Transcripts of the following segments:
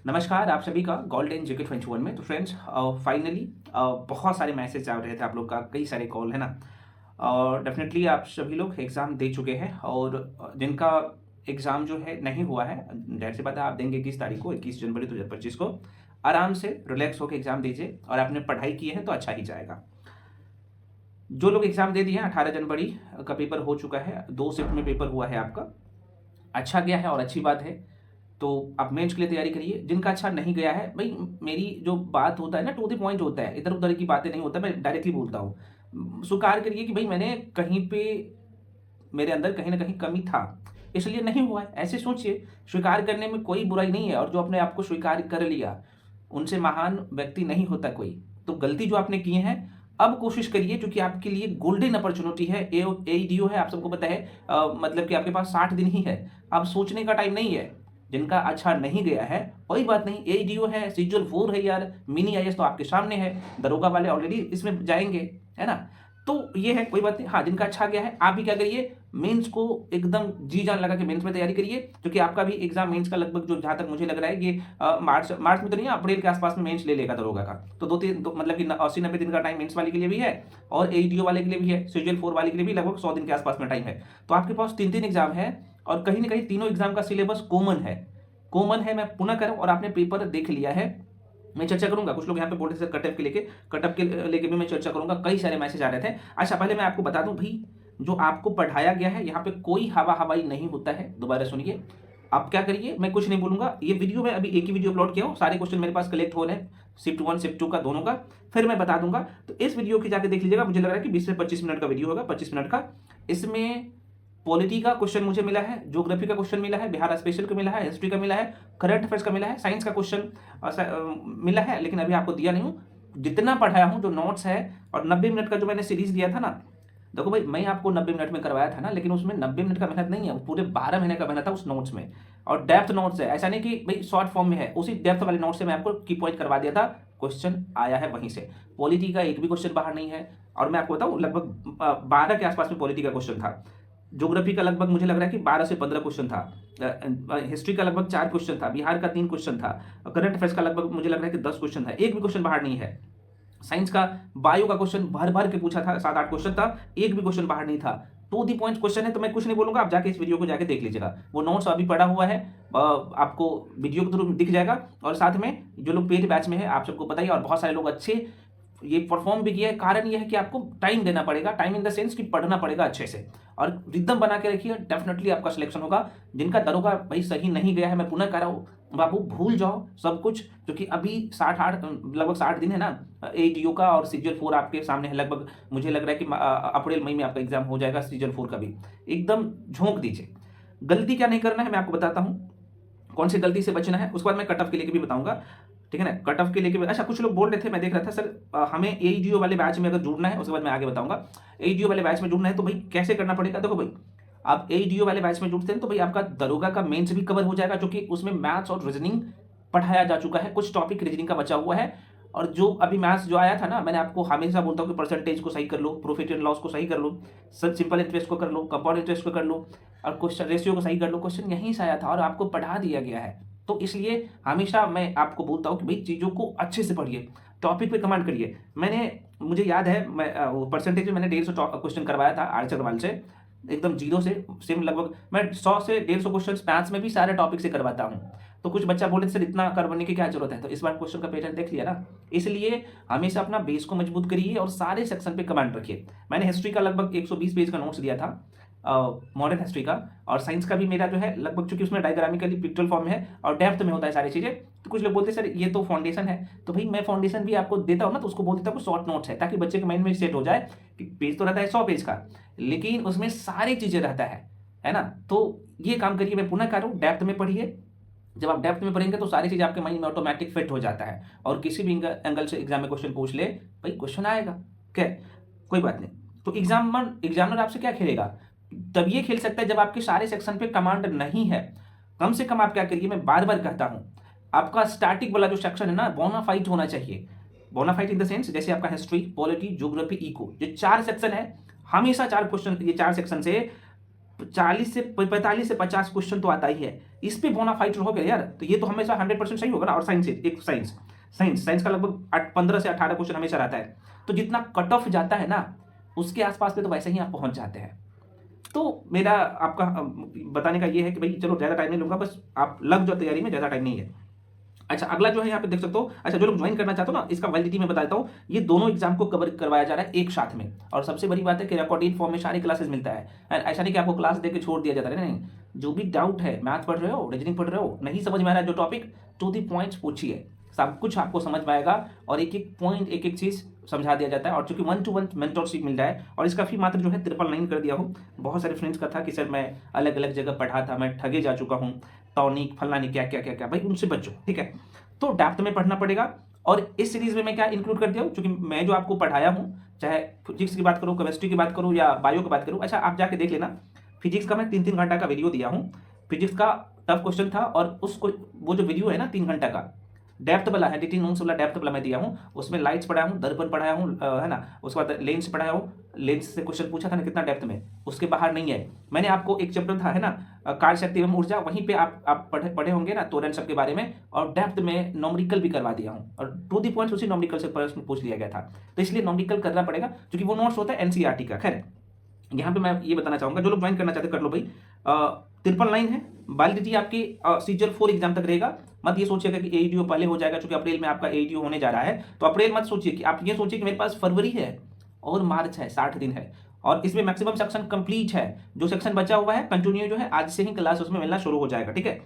नमस्कार आप सभी का गोल्डन जीके 21 में। तो फ्रेंड्स फाइनली बहुत सारे मैसेज आ रहे थे आप लोग का, कई सारे कॉल है ना। और डेफिनेटली आप सभी लोग एग्ज़ाम दे चुके हैं और जिनका एग्ज़ाम जो है नहीं हुआ है, ज़ाहिर सी बात है आप देंगे 21 तारीख को, 21 जनवरी 2025 को। आराम से रिलैक्स होकर एग्ज़ाम दीजिए और आपने पढ़ाई की है तो अच्छा ही जाएगा। जो लोग एग्ज़ाम दे दिए हैं, 18 जनवरी का पेपर हो चुका है, 2 शिफ्ट में पेपर हुआ है आपका, अच्छा गया है और अच्छी बात है। तो आप मेंस के लिए तैयारी करिए। जिनका अच्छा नहीं गया है, भाई मेरी जो बात होता है ना, टू द पॉइंट होता है, इधर उधर की बातें नहीं होता, मैं डायरेक्टली बोलता हूँ। स्वीकार करिए कि भाई मैंने कहीं पे, मेरे अंदर कहीं ना कहीं कमी था, इसलिए नहीं हुआ है, ऐसे सोचिए। स्वीकार करने में कोई बुराई नहीं है और जो अपने आप को स्वीकार कर लिया उनसे महान व्यक्ति नहीं होता कोई। तो गलती जो आपने की है, अब कोशिश करिए, क्योंकि आपके लिए गोल्डन अपॉर्चुनिटी है। एईडीओ है, आप सबको पता है, मतलब कि आपके पास 60 दिन ही है, अब सोचने का टाइम नहीं है। जिनका अच्छा नहीं गया है कोई बात नहीं, एईडीओ है, सीजल 4 है यार, मिनी आईएएस तो आपके सामने है, दरोगा वाले ऑलरेडी इसमें जाएंगे, है ना। तो ये है, कोई बात नहीं। हाँ, जिनका अच्छा गया है, आप भी क्या करिए, मेंस को एकदम जी जान लगा के मेंस में तैयारी करिए, क्योंकि आपका भी एग्जाम मेंस का लगभग, जो जहां तक मुझे लग रहा है, ये मार्च में तो नहीं, अप्रैल के आसपास में मेंस ले लेगा दरोगा का। तो मतलब कि 80-90 दिन का टाइम मेंस वाले के लिए भी है और एईडीओ वाले के लिए भी है, सीजल 4 वाले के लिए भी लगभग 100 दिन के आसपास में टाइम है। तो आपके पास 3-3 एग्जाम है और कहीं ना कहीं तीनों एग्जाम का सिलेबस कॉमन है। मैं पुनः करूं, और आपने पेपर देख लिया है, मैं चर्चा करूंगा। कुछ लोग यहाँ पे बोल रहे थे कटअप के लेके भी मैं चर्चा करूंगा, कई सारे मैसेज आ रहे थे। अच्छा, पहले मैं आपको बता दूं भाई, जो आपको पढ़ाया गया है यहाँ पे कोई हवाई नहीं होता है। दोबारा सुनिए, आप क्या करिए, मैं कुछ नहीं बोलूंगा, ये वीडियो में अभी एक ही वीडियो अपलोड किया हूँ, सारे क्वेश्चन मेरे पास कलेक्ट हो रहे हैं, शिफ्ट 1 शिफ्ट 2 का दोनों का, फिर मैं बता दूंगा। तो इस वीडियो की जाके देख लीजिएगा, मुझे लग रहा है कि 20 से 25 मिनट का वीडियो होगा, 25 मिनट का। इसमें पॉलिटी का क्वेश्चन मुझे मिला है, ज्योग्राफी का क्वेश्चन मिला है, बिहार स्पेशल का मिला है, हिस्ट्री का मिला है, करंट अफेयर्स का मिला है, साइंस का क्वेश्चन मिला है, लेकिन अभी आपको दिया नहीं हूँ। जितना पढ़ाया हूँ, जो नोट्स है, और 90 मिनट का जो मैंने सीरीज दिया था ना, देखो भाई, मैं आपको 90 मिनट में करवाया था ना, लेकिन उसमें 90 मिनट का मेहनत नहीं है, पूरे 12 महीने का मेहनत था उस नोट्स में। और डेप्थ नोट्स है, ऐसा नहीं कि भाई शॉर्ट फॉर्म में है, उसी डेप्थ वाले नोट्स से मैं आपको की पॉइंट करवा दिया था, क्वेश्चन आया है वहीं से। पॉलिटी का एक भी क्वेश्चन बाहर नहीं है, और मैं आपको बताऊं, लगभग 12 के आसपास में पॉलिटी का क्वेश्चन था। ज्योग्राफी का लगभग मुझे लग रहा है कि 12 से 15 क्वेश्चन था, हिस्ट्री का लगभग 4 क्वेश्चन था, बिहार का 3 क्वेश्चन था, करंट अफेयर्स का लगभग मुझे लग रहा है कि 10 क्वेश्चन था, एक भी क्वेश्चन बाहर नहीं है। साइंस का, बायो का क्वेश्चन भर भर के पूछा था, 7-8 क्वेश्चन था, एक भी क्वेश्चन बाहर नहीं था। टू दी पॉइंट क्वेश्चन है, तो मैं कुछ नहीं बोलूंगा, आप जाके इस वीडियो को जाके देख लीजिएगा, वो नोट्स अभी पड़ा हुआ है, आपको वीडियो के थ्रू दिख जाएगा। और साथ में जो लोग पेड बैच में है, आप सबको पता ही, और बहुत सारे लोग अच्छे ये परफॉर्म भी किया है। कारण ये है कि आपको टाइम देना पड़ेगा, टाइम इन द सेंस कि पढ़ना पड़ेगा अच्छे से, और रिदम बना के रखिए, डेफिनेटली आपका सिलेक्शन होगा। जिनका दरोगा भाई सही नहीं गया है, मैं पुनः कह रहा हूँ, बाबू भूल जाओ सब कुछ, क्योंकि अभी 60 दिन है ना एडीओ का, और सीजल 4 आपके सामने है। लगभग मुझे लग रहा है कि अप्रैल मई में आपका एग्जाम हो जाएगा सीजल 4 का भी। एकदम झोंक दीजिए। गलती क्या नहीं करना है मैं आपको बताता हूँ, कौन सी गलती से बचना है, उसके बाद मैं कट ऑफ के लेके भी बताऊंगा, ठीक है ना। कट ऑफ के लेके अच्छा, कुछ लोग बोल रहे थे, मैं देख रहा था, सर हमें एईडीओ वाले बैच में अगर जुड़ना है, उसके बाद मैं आगे बताऊंगा। एईडीओ वाले बैच में जुड़ना है तो भाई कैसे करना पड़ेगा, देखो भाई, आप एईडीओ वाले बैच में जुड़ते हैं तो भाई आपका दरोगा का मेंस भी कवर हो जाएगा, क्योंकि उसमें मैथ्स और रीजनिंग पढ़ाया जा चुका है, कुछ टॉपिक रीजनिंग का बचा हुआ है। और जो अभी मैथ्स जो आया था ना, मैंने आपको हमेशा बोलता हूँ कि परसेंटेज को सही कर लो, प्रॉफिट एंड लॉस को सही कर लो, सब सिंपल इंटरेस्ट को कर लो, कंपाउंड इंटरेस्ट को कर लो, और क्वेश्चन रेशियो को सही कर लो। क्वेश्चन यहीं से आया था और आपको पढ़ा दिया गया है। तो इसलिए हमेशा मैं आपको बोलता हूँ कि भाई चीज़ों को अच्छे से पढ़िए, टॉपिक पे कमेंट करिए। मुझे याद है, मैं परसेंटेज में मैंने 150 क्वेश्चन करवाया था आर्चर वाल से, एकदम जीरो से सेम, लगभग मैं 100 से 150 क्वेश्चन मैथ्स में भी सारे टॉपिक से करवाता हूँ। तो कुछ बच्चा बोले सर इतना करवाने की क्या जरूरत है, तो इस बार क्वेश्चन का पैटर्न देख लिया ना। इसलिए हमेशा अपना बेस को मजबूत करिए और सारे सेक्शन पे कमेंट रखिए। मैंने हिस्ट्री का लगभग 120 पेज का नोट्स दिया था, मॉडर्न हिस्ट्री का, और साइंस का भी मेरा जो है लगभग, चूंकि उसमें डायग्रामिकली पिक्चरल फॉर्म में है और डेप्थ में होता है सारी चीजें। तो कुछ लोग बोलते हैं सर ये तो फाउंडेशन है, तो भाई मैं फाउंडेशन भी आपको देता हूँ ना, तो उसको बोल देता हूँ शॉर्ट नोट्स है, ताकि बच्चे के माइंड में सेट हो जाए कि पेज तो रहता है 100 पेज का, लेकिन उसमें सारी चीजें रहता है ना। तो ये काम करिए, मैं पुनः कह रहा हूँ, डेप्थ में पढ़िए। जब आप डेप्थ में पढ़ेंगे तो सारी चीज़ आपके माइंड में ऑटोमेटिक फिट हो जाता है, और किसी भी एंगल से एग्जाम में क्वेश्चन पूछ ले, भाई क्वेश्चन आएगा, क्या कोई बात नहीं। तो एग्जामिनर आपसे क्या खेलेगा, तब ये खेल सकता है जब आपके सारे सेक्शन पे कमांड नहीं है। कम से कम आप क्या करिए, मैं बार बार कहता हूं, आपका स्टैटिक वाला जो सेक्शन है ना, बोनाफाइड होना चाहिए। बोनाफाइड इन द सेंस, जैसे आपका हिस्ट्री, पॉलिटी, ज्योग्राफी, इको, ये 4 सेक्शन है, हमेशा 4 क्वेश्चन, ये 4 सेक्शन से 45 से 50 क्वेश्चन तो आता ही है। इस पे बोनाफाइड रहोगे यार तो ये तो हमेशा 100% सही होगा ना। और साइंस, एक साइंस का लगभग 15 से 18 क्वेश्चन हमेशा रहता है। तो जितना कट ऑफ जाता है ना उसके आसपास पे तो वैसे ही आप पहुंच जाते हैं। तो मेरा आपका बताने का ये है कि भाई चलो ज़्यादा टाइम नहीं लूंगा, बस आप लग जाओ तैयारी में, ज़्यादा टाइम नहीं है। अच्छा, अगला जो है यहाँ पे देख सकते हो। अच्छा, जो लोग ज्वाइन करना चाहते हो ना, इसका वैलिडिटी मैं बता देता हूँ। ये दोनों एग्जाम को कवर करवाया जा रहा है एक साथ में। और सबसे बड़ी बात है कि रिकॉर्डेड फॉर्म में सारी क्लासेस मिलता है। ऐसा नहीं कि आपको क्लास देकर छोड़ दिया जाता है, नहीं। जो भी डाउट है, मैथ पढ़ रहे हो, रीजनिंग पढ़ रहे हो, नहीं समझ में आ रहा है जो टॉपिक, टू दी पॉइंट्स पूछिए, सब कुछ आपको समझ में आएगा। और एक एक पॉइंट, एक एक चीज़ समझा दिया जाता है। और चूंकि 1-to-1 मेंटरशिप मिल जाए, और इसका फी मात्र जो है 999 कर दिया हूँ। बहुत सारे फ्रेंड्स का था कि सर मैं अलग अलग जगह पढ़ा था, मैं ठगे जा चुका हूँ, टॉनिक फलानी क्या क्या क्या क्या, भाई उनसे बचो, ठीक है। तो डेप्थ में पढ़ना पड़ेगा। और इस सीरीज में मैं क्या इंक्लूड कर दिया हूँ, क्योंकि मैं जो आपको पढ़ाया हूँ, चाहे फिजिक्स की बात करूँ, केमिस्ट्री की बात करूँ या बायो की बात करूँ। अच्छा, आप जाके देख लेना, फिजिक्स का मैं 3-3 घंटा का वीडियो दिया हूँ। फिजिक्स का टफ क्वेश्चन था, और उसको वो जो वीडियो है ना 3 घंटा का, डेप्थ वाला है, डिटेन नोट्स वाला डेप्थ वाला मैं दिया हूँ। उसमें लाइट्स पढ़ाया हूँ, दर्पण पढ़ाया हूँ, है ना। उसके बाद लेंस पढ़ाया हूँ, लेंस से क्वेश्चन पूछा था ना कितना डेप्थ में, उसके बाहर नहीं है। मैंने आपको एक चैप्टर था, है ना, कार्य शक्ति एवं ऊर्जा, वहीं पे आप पढ़े होंगे ना तोरण सब के बारे में, और डेप्थ में नॉमरिकल भी करवा दिया हूँ। और टू दी पॉइंट उसी नॉमरिकल से प्रश्न पूछ लिया गया था। तो इसलिए नॉमरिकल करना पड़ेगा, क्योंकि वो नोट्स होता है एनसीईआरटी का। खैर, यहाँ पे मैं ये बताना चाहूंगा, जो लोग ज्वाइन करना चाहते कर लो भाई। 999 है, वैलिडिटी आपकी सीजर 4 एग्जाम तक रहेगा। मत ये सोचिएगा कि एईडीओ पहले हो जाएगा, क्योंकि अप्रैल में आपका एईडीओ होने जा रहा है। तो अप्रैल मत सोचिए, कि आप ये सोचिए कि मेरे पास फरवरी है और मार्च है, 60 दिन है, और इसमें मैक्सिमम सेक्शन कंप्लीट है। जो सेक्शन बचा हुआ है कंटिन्यू जो है, आज से ही क्लास उसमें मिलना शुरू हो जाएगा, ठीक है।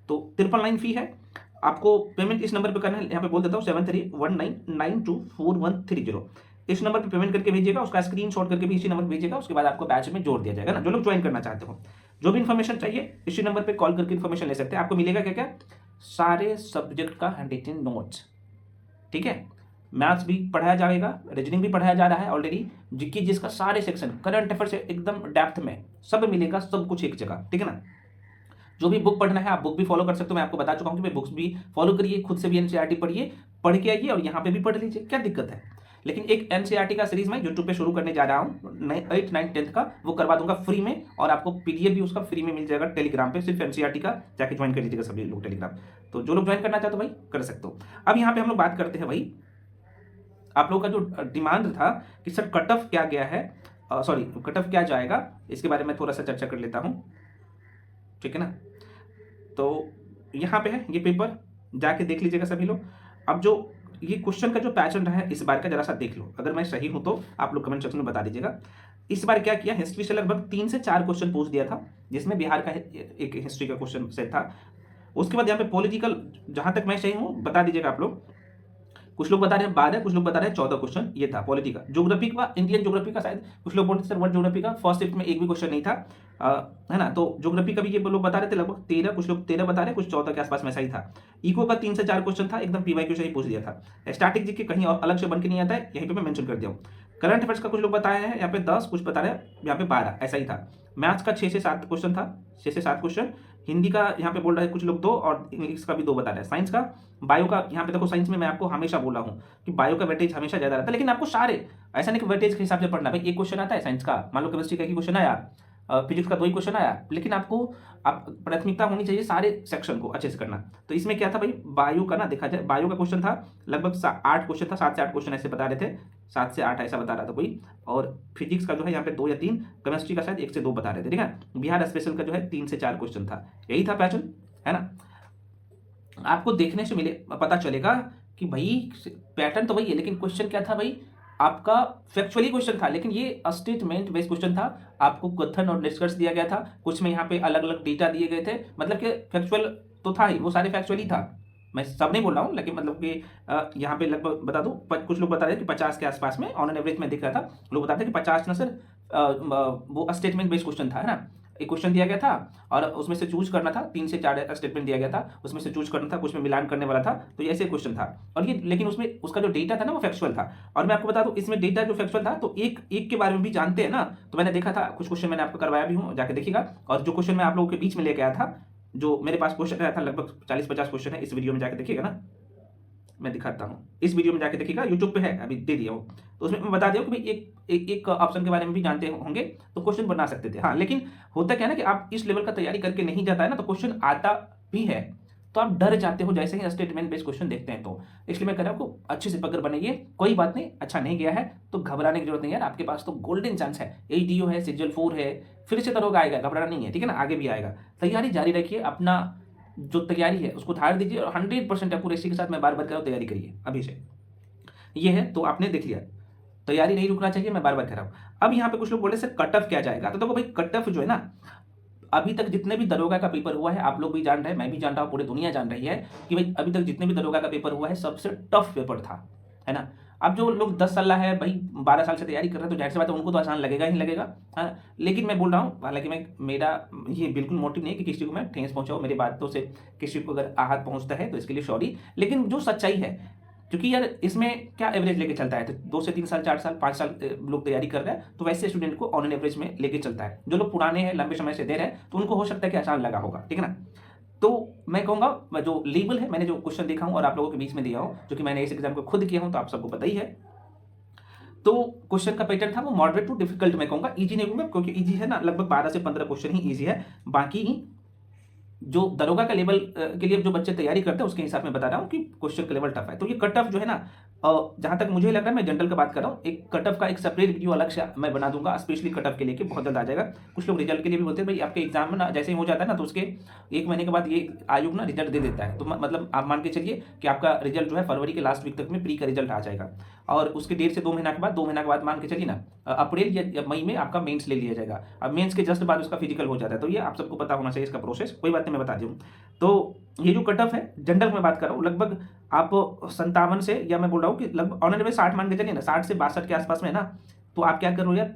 तो 999 फी है। आपको पेमेंट इस नंबर पे करना है, यहाँ पे बोल देता हूँ 7319924130। इस नंबर पे पेमेंट करके भेजिएगा, उसका स्क्रीनशॉट करके भी इसी नंबर पे भेजिएगा। उसके बाद आपको बैच में जोड़ दिया जाएगा ना। जो लोग ज्वाइन करना चाहते हो, जो भी इन्फॉर्मेशन चाहिए इसी नंबर पे कॉल करके इन्फॉर्मेशन ले सकते हैं। आपको मिलेगा क्या क्या, सारे सब्जेक्ट का हैंडरिटन नोट्स, ठीक है। मैथ्स भी पढ़ाया जाएगा, रीजनिंग भी पढ़ाया जा रहा है ऑलरेडी, जीके जिसका सारे सेक्शन, करंट अफेयर से एकदम डेप्थ में सब मिलेगा, सब कुछ एक जगह, ठीक है ना। जो भी बुक पढ़ना है आप बुक भी फॉलो कर सकते हो। मैं आपको बता चुका हूँ कि भाई बुक्स भी फॉलो करिए, खुद से भी एनसीईआरटी पढ़िए, पढ़ के आइए, और यहाँ पे भी पढ़ लीजिए, क्या दिक्कत है। लेकिन एक एनसीईआरटी का सीरीज मैं यूट्यूब पे शुरू करने जा रहा हूँ 8th 9th 10th का, वो करवा दूंगा फ्री में, और आपको पीडीएफ भी उसका फ्री में मिल जाएगा टेलीग्राम पे, सिर्फ एनसीईआरटी का जाके ज्वाइन कर लीजिएगा सभी लोग टेलीग्राम। तो जो लोग ज्वाइन करना चाहते हो भाई कर सकते हो। अब यहाँ पे हम लोग बात करते हैं भाई, आप लोगों का जो डिमांड था कि सर कट ऑफ क्या गया है, सॉरी कट ऑफ क्या जाएगा, इसके बारे में थोड़ा सा चर्चा कर लेता हूँ, ठीक है ना। तो यहाँ पे है ये पेपर, जाके देख लीजिएगा सभी लोग। अब जो ये क्वेश्चन का जो पैटर्न रहा है इस बार का, जरा सा देख लो, अगर मैं सही हूं तो आप लोग कमेंट सेक्शन में बता दीजिएगा। इस बार क्या किया, हिस्ट्री से लगभग 3 से 4 क्वेश्चन पूछ दिया था, जिसमें बिहार का एक हिस्ट्री का क्वेश्चन सेट था। उसके बाद यहाँ पे पॉलिटिकल, जहां तक मैं सही हूँ बता दीजिएगा आप लोग। कुछ लोग बता रहे हैं 12, कुछ लोग बता रहे हैं 14 क्वेश्चन ये था पॉलिटी का। ज्योग्राफी का, इंडियन ज्योग्राफी का शायद कुछ लोग बोलते सर वर्ल्ड ज्योग्राफी का फर्स्ट शिफ्ट में एक भी क्वेश्चन नहीं था, है ना। तो ज्योग्राफी का भी ये लोग बता रहे थे लगभग 13, कुछ लोग 13 बता रहे हैं, कुछ 14 के आसपास में सही था। इको का 3 से 4 क्वेश्चन था, एकदम पीवाईक्यू से ही पूछ दिया था। स्टैटिक जीके कहीं और अलग से बन के नहीं आता है, यहीं पे मैं मेंशन कर दिया हूँ। करंट अफेयर्स का कुछ लोग बताए हैं यहाँ पे 10, कुछ बता रहे हैं यहाँ पे 12, ऐसा ही था। मैथ्स का 6 से 7 क्वेश्चन था, 6 से 7 क्वेश्चन। हिंदी का यहाँ पे बोल रहे हैं कुछ लोग 2, और इंग्लिश का भी 2 बता रहे हैं। साइंस का, बायो का, यहाँ पे देखो साइंस में मैं आपको हमेशा बोला हूँ कि बायो का वेटेज हमेशा ज्यादा रहता है, लेकिन आपको सारे ऐसा नहीं कि वेटेज के हिसाब से पढ़ना। भाई एक क्वेश्चन आता है साइंस का, मान लो केमिस्ट्री का एक क्वेश्चन आया, फिजिक्स का 2 ही क्वेश्चन आया, लेकिन आपको आप प्राथमिकता होनी चाहिए सारे सेक्शन को अच्छे से करना। तो इसमें क्या था भाई, बायो का ना देखा जाए, बायो का क्वेश्चन था लगभग 8 क्वेश्चन था, 7 से 8 क्वेश्चन ऐसे बता रहे थे, 7 से 8 ऐसा बता रहा था कोई। और फिजिक्स का जो है यहाँ पे 2 या 3, केमिस्ट्री का शायद 1 से 2 बता रहे थे, ठीक है। बिहार स्पेशल का जो है 3 से 4 क्वेश्चन था, यही था पैटर्न, है ना। आपको देखने से मिले पता चलेगा कि भाई पैटर्न तो वही है, लेकिन क्वेश्चन क्या था भाई, आपका फैक्चुअली क्वेश्चन था, लेकिन ये स्टेटमेंट बेस्ड क्वेश्चन था। आपको कथन और निष्कर्ष दिया गया था, कुछ में यहाँ पे अलग अलग डेटा दिए गए थे, मतलब कि फैक्चुअल तो था ही, वो सारे फैक्चुअली था। मैं सब नहीं बोल रहा हूँ, लेकिन मतलब कि यहाँ पे लगभग बता दूँ, कुछ लोग बता रहे थे कि 50 के आसपास में ऑन एन एवरेज में दिख रहा था। लोग बताते हैं कि 50 ना सर, वो स्टेटमेंट बेस्ड क्वेश्चन था, है ना। एक क्वेश्चन दिया गया था और उसमें से चूज करना था, 3 से 4 स्टेटमेंट दिया गया था, उसमें से चूज करना था, कुछ में मिलान करने वाला था। तो ये ऐसे क्वेश्चन था, और ये लेकिन उसमें उसका जो डेटा था ना वो फैक्चुअल था। और मैं आपको बता दूं, इसमें डेटा जो फैक्चुअल था, तो एक एक के बारे में भी जानते हैं ना। तो मैंने देखा था, कुछ क्वेश्चन मैंने आपको करवाया भी हूँ, जाके देखिएगा। और जो क्वेश्चन मैं आप लोगों के बीच में लेके आया था, जो मेरे पास क्वेश्चन आया था, लगभग 40-50 क्वेश्चन है, इस वीडियो में जाके देखिएगा ना। मैं दिखाता हूँ, इस वीडियो में जाके देखिएगा, यूट्यूब पे है, अभी दे दिया हूँ। तो उसमें मैं बता दिया कि भाई एक ऑप्शन के बारे में भी जानते होंगे तो क्वेश्चन बना सकते थे। हाँ, लेकिन होता क्या है ना कि आप इस लेवल का तैयारी करके नहीं जाता है ना, तो क्वेश्चन आता भी है तो आप डर जाते हो जैसे ही स्टेटमेंट बेस्ड क्वेश्चन देखते हैं तो। इसलिए मैं कह रहा हूँ आपको अच्छे से पकड़ बनाइए। कोई बात नहीं, अच्छा नहीं गया है तो घबराने की जरूरत नहीं है यार, आपके पास तो गोल्डन चांस है। एडीओ है, सीजीएल 4 है, फिर से दरोगा आएगा, घबराना नहीं है, ठीक है ना, आगे भी आएगा। तैयारी जारी रखिए, अपना जो तैयारी है उसको धार दीजिए और 100% एक्यूरेसी के साथ मैं बार बार कह रहा हूँ तैयारी करिए अभी से। ये है तो आपने देख लिया, तैयारी नहीं रुकना चाहिए, मैं बार बार कह रहा हूँ। अब यहाँ पे कुछ लोग बोले सर कट ऑफ क्या जाएगा, तो देखो भाई कट ऑफ जो है ना, अभी तक जितने भी दरोगा का पेपर हुआ है, आप लोग भी जान रहे हैं, मैं भी जान रहा हूँ, पूरी दुनिया जान रही है कि भाई अभी तक जितने भी दरोगा का पेपर हुआ है सबसे टफ पेपर था, है ना। अब जो लोग 10 साल है भाई, 12 साल से तैयारी कर रहे हैं, तो जाहिर सी बात है उनको तो आसान लगेगा ही लगेगा, है। लेकिन मैं बोल रहा हूँ, हालांकि मेरा ये बिल्कुल मोटिव नहीं है कि किसी को मैं ठेस पहुंचाऊं, मेरी बातों से किसी को अगर आहत पहुंचता है तो इसके लिए सॉरी। लेकिन जो सच्चाई है, क्योंकि यार इसमें क्या एवरेज लेके चलता है, तो 2 से 3 साल, 4 साल, 5 साल लोग तैयारी कर रहे हैं, तो वैसे स्टूडेंट को ऑन एन एवरेज में लेके चलता है। जो लोग पुराने हैं, लंबे समय से दे रहे हैं, तो उनको हो सकता है कि आसान लगा होगा, ठीक है ना। तो मैं कहूँगा जो लेवल है, मैंने जो क्वेश्चन देखा हूँ और आप लोगों के बीच में दिया हूँ, जो कि मैंने इस एग्जाम को खुद किया हूँ, तो आप सबको पता ही है। तो क्वेश्चन का पैटर्न था वो मॉडरेट टू डिफिकल्ट, मैं कहूँगा ईजी नहीं कहूँगा, क्योंकि ईजी है ना, लगभग 12 से 15 क्वेश्चन ही ईजी है। बाकी जो दरोगा का लेवल के लिए जो बच्चे तैयारी करते हैं उसके हिसाब में बता रहा हूँ कि क्वेश्चन का लेवल टफ है। तो ये कट ऑफ जो है ना, जहां तक मुझे लग रहा है, मैं जनरल का बात कर रहा हूँ, एक कट ऑफ का एक सेपरेट वीडियो अलग से मैं बना दूंगा स्पेशली कट ऑफ के लिए, कि बहुत जल्द आ जाएगा। कुछ लोग रिजल्ट के लिए भी बोलते हैं भाई आपके एग्जाम में ना जैसे ही हो जाता है ना, तो उसके 1 महीने के बाद ये आयोग ना रिजल्ट दे देता है। तो मतलब आप मान के चलिए कि आपका रिजल्ट जो है फरवरी के लास्ट वीक तक में प्री का रिजल्ट आ जाएगा, और उसके 1.5 से 2 महीना के बाद, 2 महीना के बाद मान के चलिए ना, अप्रैल या मई में आपका मेंस ले लिया जाएगा। अब मेंस के जस्ट बाद उसका फिजिकल हो जाता है। तो ये आप सबको पता होना चाहिए इसका प्रोसेस, कोई बात नहीं, मैं बता दूँ। तो ये जो कट ऑफ है जनरल में बात कर रहा हूँ, लगभग आप 57 से, या मैं बोल रहा हूँ कि लगभग ऑन एवरेज 60 मान के चलिए ना, 60 से 62 के आसपास में है ना, तो आप क्या करो यार,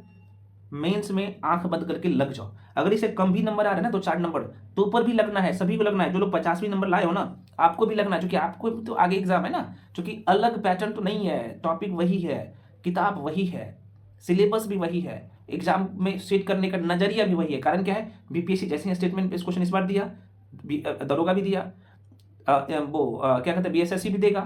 मेंस में आंख बंद करके लग जाओ। अगर इसे कम भी नंबर आ रहे हैं ना, तो 4 नंबर तो ऊपर भी लगना है, सभी को लगना है। जो लोग 50 भी नंबर लाए हो ना, आपको भी लगना है, क्योंकि आपको तो आगे एग्जाम है ना। क्योंकि अलग पैटर्न तो नहीं है, टॉपिक वही है, किताब वही है, सिलेबस भी वही है, एग्जाम में सेट करने का नजरिया भी वही है। कारण क्या है, बीपीएससी जैसे स्टेटमेंट बेस्ड क्वेश्चन इस बार दिया, दरोगा भी दिया, क्या कहते हैं बीएसएससी भी देगा।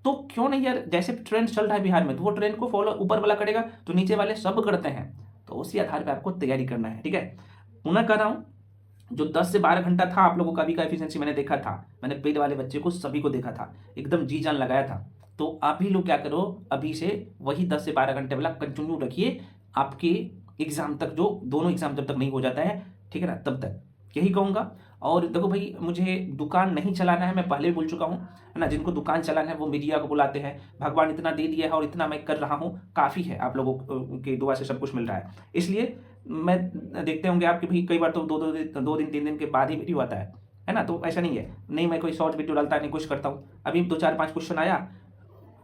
तो क्यों नहीं यार, जैसे ट्रेंड चल रहा है बिहार में, तो वो ट्रेंड को फॉलो ऊपर वाला करेगा तो नीचे वाले सब करते हैं। तो उसी आधार पे आपको तैयारी करना है, ठीक है। पुनः कह रहा हूं, जो 10 से 12 घंटा था आप लोगों का अभी का एफिशिएंसी मैंने देखा था, मैंने पेड वाले बच्चे को सभी को देखा था, एकदम जी जान लगाया था। तो आप ही लोग क्या करो, अभी से वही 10 से 12 घंटे वाला कंटिन्यू रखिए आपके एग्जाम तक, जो दोनों एग्जाम जब तक नहीं हो जाता है, ठीक है ना, तब तक यही कहूँगा। और देखो भाई, मुझे दुकान नहीं चलाना है, मैं पहले भी बोल चुका हूँ, है ना। जिनको दुकान चलाना है वो मीडिया को बुलाते हैं, भगवान इतना दे दिया है और इतना मैं कर रहा हूँ, काफ़ी है, आप लोगों की दुआ से सब कुछ मिल रहा है। इसलिए मैं देखते होंगे आपके भी कई बार तो 2 दिन 3 दिन के बाद ही वीडियो आता है ना। तो ऐसा नहीं है, नहीं मैं कोई शॉर्ट वीडियो डालता नहीं, कुछ करता हूँ। अभी 2 4 5 क्वेश्चन आया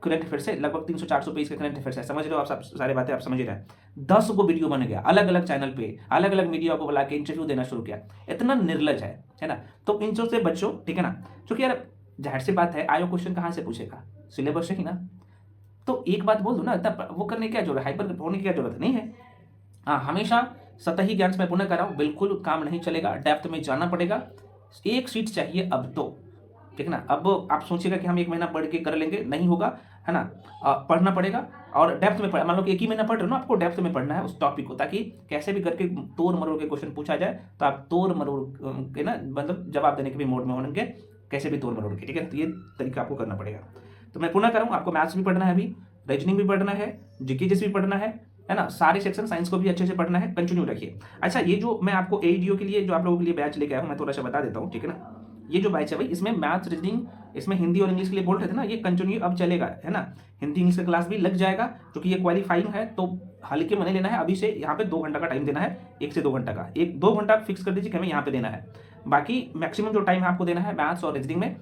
करंट अफेयर से, लगभग 300 400 पेज के करंट अफेयर है, समझ रहे हो आप, सब सारी बातें आप समझ रहे हैं। 10 को वीडियो बन गया, अलग अलग चैनल पे, अलग अलग मीडिया को बुला के इंटरव्यू देना शुरू किया। इतना निर्लज है ना। तो इन से बच्चों, ठीक है ना, क्योंकि यार जाहिर सी बात है, आयोग क्वेश्चन कहाँ से पूछेगा, सिलेबस से ही ना। तो एक बात बोल दो ना, इतना वो करने की क्या जरूरत है, हाइपर होने की क्या जरूरत नहीं है। हाँ, हमेशा सतही ज्ञान से मैं पुनः कर रहा हूँ, बिल्कुल काम नहीं चलेगा, डेप्थ में जाना पड़ेगा। एक सीट चाहिए अब तो, ठीक है ना। अब आप सोचिएगा कि हम 1 महीना पढ़ के कर लेंगे, नहीं होगा, है ना। पढ़ना पड़ेगा और डेप्थ में मान लो कि 1 ही महीना पढ़ रहे हो ना, आपको डेप्थ में पढ़ना है उस टॉपिक को, ताकि कैसे भी करके तोड़ मरोड़ के क्वेश्चन पूछा जाए तो आप तोड़ मरोड़ के ना, मतलब जवाब देने के भी मोड में होंगे, कैसे भी तोड़ मरोड़ के, ठीक है। तो ये तरीका आपको करना पड़ेगा। तो मैं पुनः करूँ, आपको मैथ्स भी पढ़ना है, अभी रीजनिंग भी पढ़ना है, जीके भी पढ़ना है ना, सारे सेक्शन साइंस को भी अच्छे से पढ़ना है, कंटिन्यू रखिए। अच्छा, ये जो मैं आपको एडीओ के लिए जो आप लोगों के लिए बैच लेके आया हूँ, मैं थोड़ा सा बता देता हूँ, ठीक है ना। ये जो बैच है भाई, इसमें मैथ्स रीजनिंग, इसमें हिंदी और इंग्लिश के लिए बोल रहे थे ना, ये कंटिन्यू अब चलेगा, है ना। हिंदी इंग्लिश का क्लास भी लग जाएगा, क्योंकि ये क्वालिफाइंग है, तो हल्के में नहीं लेना है। अभी से यहाँ पे 2 घंटा का टाइम देना है, 1 से 2 घंटा का, 1-2 घंटा फिक्स कर दीजिए कि हमें यहाँ पे देना है। बाकी मैक्सिमम जो टाइम आपको देना है मैथ्स और रीजनिंग में,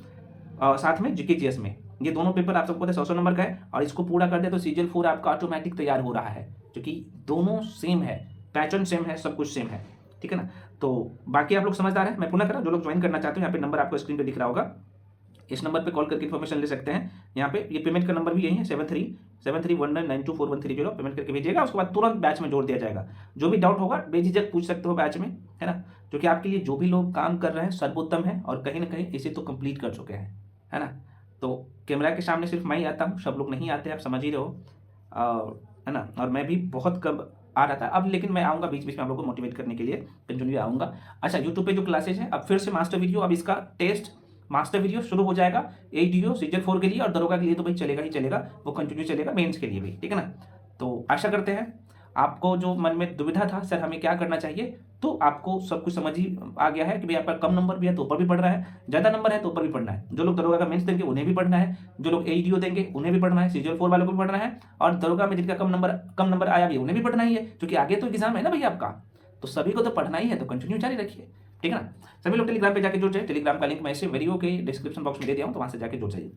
साथ में जीके जीएस में, ये दोनों पेपर आप सबको 100 नंबर का है, और इसको पूरा कर दे तो सीजीएल 4 आपका ऑटोमेटिक तैयार हो रहा है, क्योंकि दोनों सेम है, पैटर्न सेम है, सब कुछ सेम है, ठीक है ना। तो बाकी आप लोग समझदार हैं। मैं पुनः करा, जो लोग ज्वाइन करना चाहते हो, यहाँ पे नंबर आपको स्क्रीन पे दिख रहा होगा, इस नंबर पे कॉल करके इन्फॉर्मेशन ले सकते हैं। यहाँ पे ये पेमेंट का नंबर भी यही है, 7319924130, पेमेंट करके भेजिएगा, उसके बाद तुरंत बैच में जोड़ दिया जाएगा। जो भी डाउट होगा बेझिझक पूछ सकते हो बैच में, है ना। क्योंकि आपके लिए जो भी लोग काम कर रहे हैं सर्वोत्तम है, और कहीं ना कहीं इसे तो कंप्लीट कर चुके हैं, है ना। तो कैमरा के सामने सिर्फ मैं ही आता हूँ, सब लोग नहीं आते, आप समझ ही रहे हो, है ना। और मैं भी बहुत कम आ रहा था अब, लेकिन मैं आऊँगा बीच बीच में आप लोगों को मोटिवेट करने के लिए, कंटिन्यू आऊँगा। अच्छा, यूट्यूब पे जो क्लासेज है, अब फिर से मास्टर वीडियो, अब इसका टेस्ट मास्टर वीडियो शुरू हो जाएगा। एडीओ सीजन 4 के लिए और दरोगा के लिए तो भाई चलेगा ही चलेगा, वो कंटिन्यू चलेगा मेंस के लिए भी, ठीक है ना। तो आशा करते हैं आपको जो मन में दुविधा था सर हमें क्या करना चाहिए, तो आपको सब कुछ समझ ही आ गया है कि भाई आपका कम नंबर भी है तो ऊपर भी पढ़ना है, ज़्यादा नंबर है तो ऊपर भी पढ़ना है। जो लोग दरोगा का मेंस देंगे उन्हें भी पढ़ना है, जो लोग एडीओ देंगे उन्हें भी पढ़ना है, सीजन 4 वालों को भी पढ़ना है, और दरोगा में जिनका कम नंबर आया भी उन्हें भी पढ़ना ही है, क्योंकि आगे तो एग्जाम है ना भैया आपका, तो सभी को तो पढ़ना ही है, तो कंटिन्यू जारी रखिए, ठीक है ना। सभी लोग टेलीग्राम पे जाके जुड़ जाए, टेलीग्राम का लिंक मैं इसे वीडियो के डिस्क्रिप्शन बॉक्स में दे दिया हूँ, तो वहाँ से जाके जुड़ जाइए।